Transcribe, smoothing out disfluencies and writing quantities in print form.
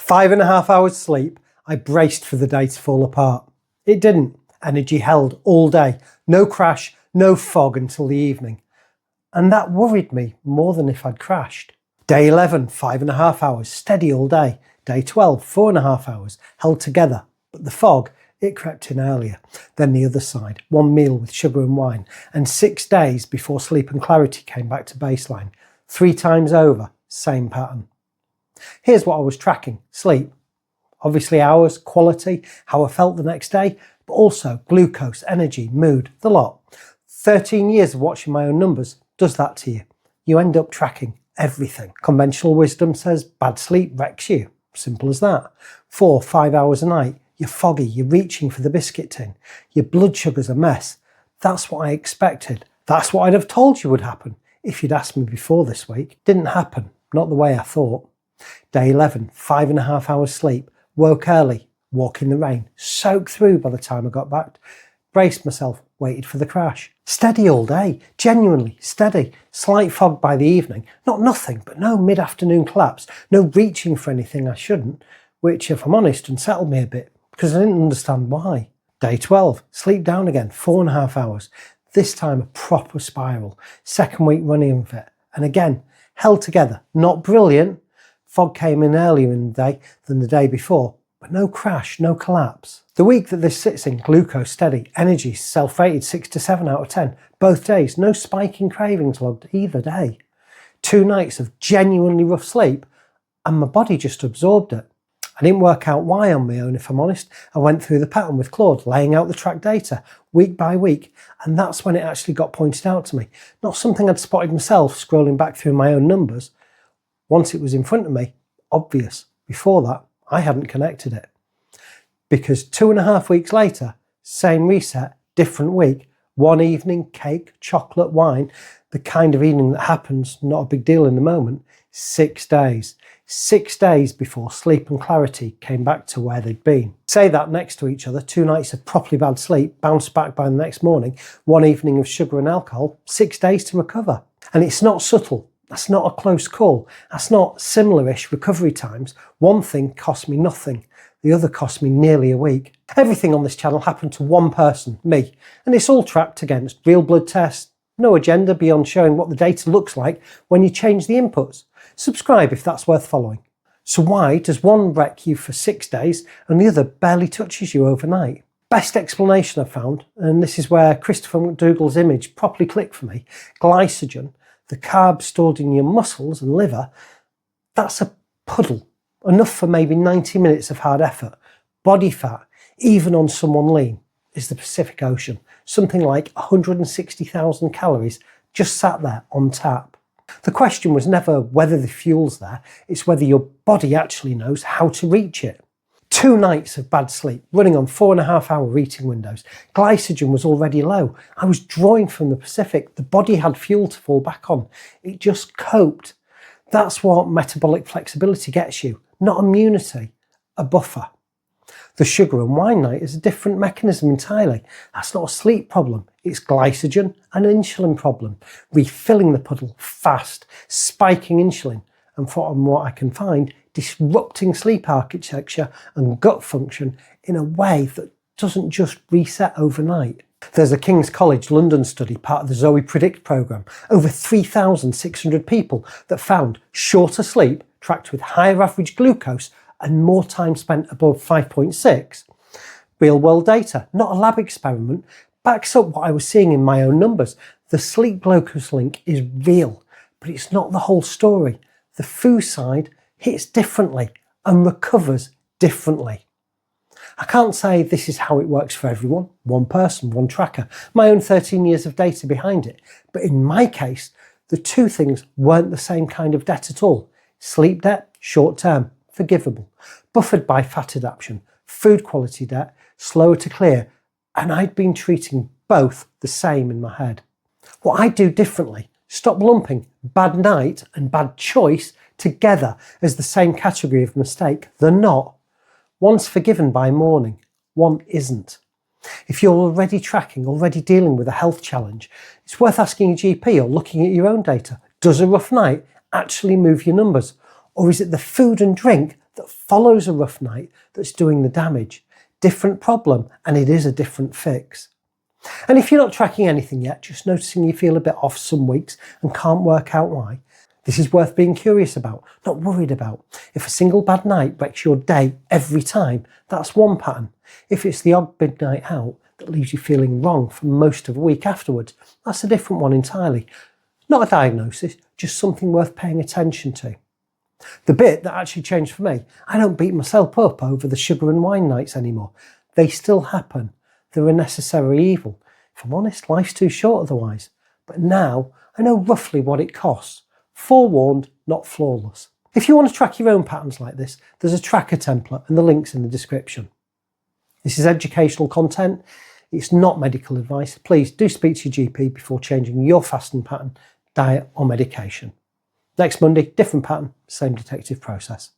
5.5 hours sleep, I braced for the day to fall apart. It didn't. Energy held all day. No crash, no fog until the evening. And that worried me more than if I'd crashed. Day 11, 5.5 hours, steady all day. Day 12, 4.5 hours, held together. But the fog, it crept in earlier. Then the other side, one meal with sugar and wine, and 6 days before sleep and clarity came back to baseline. 3 times over, same pattern. Here's what I was tracking: sleep. Obviously hours, quality, how I felt the next day, but also glucose, energy, mood, the lot. 13 years of watching my own numbers does that to you. You end up tracking everything. Conventional wisdom says bad sleep wrecks you. Simple as that. 4-5 hours a night, you're foggy, you're reaching for the biscuit tin. Your blood sugar's a mess. That's what I expected. That's what I'd have told you would happen if you'd asked me before this week. Didn't happen, not the way I thought. Day 11, 5.5 hours sleep. Woke early, walk in the rain, soaked through by the time I got back. Braced myself, waited for the crash. Steady all day, genuinely steady. Slight fog by the evening, not nothing, but no mid-afternoon collapse, no reaching for anything I shouldn't, which, if I'm honest, unsettled me a bit, because I didn't understand why. Day 12, sleep down again, 4.5 hours. This time a proper spiral. Second week running of it. And again, held together, not brilliant. Fog came in earlier in the day than the day before, but no crash, no collapse. The week that this sits in, glucose steady, energy self-rated 6 to 7 out of 10. Both days, no spike in cravings logged either day. 2 nights of genuinely rough sleep, and my body just absorbed it. I didn't work out why on my own, if I'm honest. I went through the pattern with Claude, laying out the track data, week by week, and that's when it actually got pointed out to me. Not something I'd spotted myself scrolling back through my own numbers. Once it was in front of me, obvious. Before that, I hadn't connected it. Because 2.5 weeks later, same reset, different week, one evening, cake, chocolate, wine, the kind of evening that happens, not a big deal in the moment, 6 days. 6 days before sleep and clarity came back to where they'd been. Say that next to each other, 2 nights of properly bad sleep, bounced back by the next morning, one evening of sugar and alcohol, 6 days to recover. And it's not subtle. That's not a close call. That's not similar-ish recovery times. One thing cost me nothing. The other cost me nearly a week. Everything on this channel happened to one person, me. And it's all tracked against real blood tests. No agenda beyond showing what the data looks like when you change the inputs. Subscribe if that's worth following. So why does one wreck you for 6 days and the other barely touches you overnight? Best explanation I've found, and this is where Christopher McDougall's image properly clicked for me, glycogen, the carbs stored in your muscles and liver, that's a puddle, enough for maybe 90 minutes of hard effort. Body fat, even on someone lean, is the Pacific Ocean. Something like 160,000 calories just sat there on tap. The question was never whether the fuel's there, it's whether your body actually knows how to reach it. 2 nights of bad sleep, running on 4.5 hour eating windows. Glycogen was already low. I was drawing from the Pacific. The body had fuel to fall back on. It just coped. That's what metabolic flexibility gets you, not immunity, a buffer. The sugar and wine night is a different mechanism entirely. That's not a sleep problem. It's glycogen and insulin problem. Refilling the puddle fast, spiking insulin, and from what I can find, disrupting sleep architecture and gut function in a way that doesn't just reset overnight. There's a King's College London study, part of the Zoe Predict programme, over 3,600 people that found shorter sleep tracked with higher average glucose and more time spent above 5.6. Real world data, not a lab experiment, backs up what I was seeing in my own numbers. The sleep glucose link is real, but it's not the whole story. The food side hits differently and recovers differently. I can't say this is how it works for everyone, one person, one tracker, my own 13 years of data behind it, but in my case, the two things weren't the same kind of debt at all. Sleep debt, short term, forgivable, buffered by fat adaptation, food quality debt, slower to clear, and I'd been treating both the same in my head. What I'd do differently, stop lumping bad night and bad choice together as the same category of mistake. They're not. One's forgiven by morning, one isn't. If you're already tracking, already dealing with a health challenge, it's worth asking your GP or looking at your own data. Does a rough night actually move your numbers? Or is it the food and drink that follows a rough night that's doing the damage. Different problem, and it is a different fix. And if you're not tracking anything yet, just noticing you feel a bit off some weeks and can't work out why, this is worth being curious about, not worried about. If a single bad night wrecks your day every time, that's one pattern. If it's the odd midnight out that leaves you feeling wrong for most of a week afterwards, that's a different one entirely. Not a diagnosis, just something worth paying attention to. The bit that actually changed for me, I don't beat myself up over the sugar and wine nights anymore. They still happen. They're a necessary evil. If I'm honest, life's too short otherwise. But now I know roughly what it costs. Forewarned, not flawless. If you want to track your own patterns like this, there's a tracker template and the link's in the description. This is educational content. It's not medical advice. Please do speak to your GP before changing your fasting pattern, diet or medication. Next Monday, different pattern, same detective process.